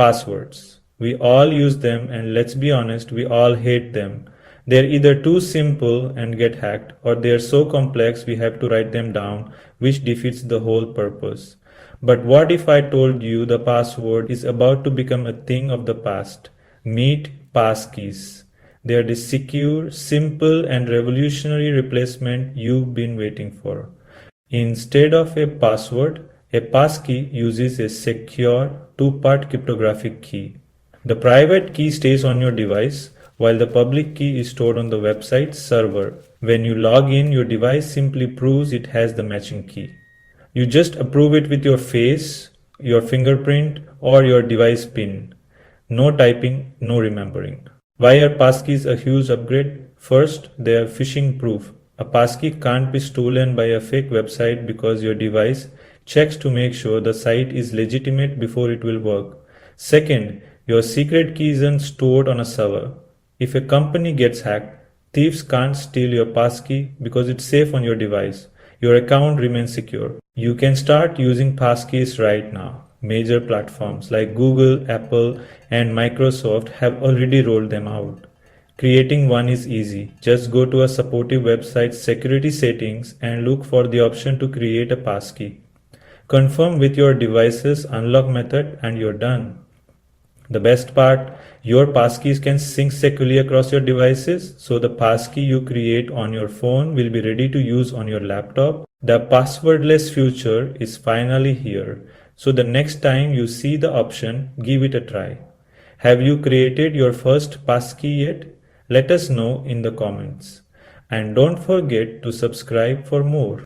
Passwords. We all use them, and let's be honest, we all hate them. They're either too simple and get hacked, or they're so complex we have to write them down, which defeats the whole purpose. But what if I told you the password is about to become a thing of the past? Meet Passkeys. They are the secure, simple, and revolutionary replacement you've been waiting for. Instead of a password, a passkey uses a secure two-part cryptographic key. The private key stays on your device, while the public key is stored on the website's server. When you log in, your device simply proves it has the matching key. You just approve it with your face, your fingerprint, or your device PIN. No typing, no remembering. Why are passkeys a huge upgrade? First, they are phishing-proof. A passkey can't be stolen by a fake website because your device checks to make sure the site is legitimate before it will work. Second, your secret key isn't stored on a server. If a company gets hacked, thieves can't steal your passkey because it's safe on your device. Your account remains secure. You can start using passkeys right now. Major platforms like Google, Apple, and Microsoft have already rolled them out. Creating one is easy. Just go to a supportive website's security settings and look for the option to create a passkey. Confirm with your device's unlock method and you're done. The best part, your passkeys can sync securely across your devices, so the passkey you create on your phone will be ready to use on your laptop. The passwordless future is finally here, so the next time you see the option, give it a try. Have you created your first passkey yet? Let us know in the comments. And don't forget to subscribe for more.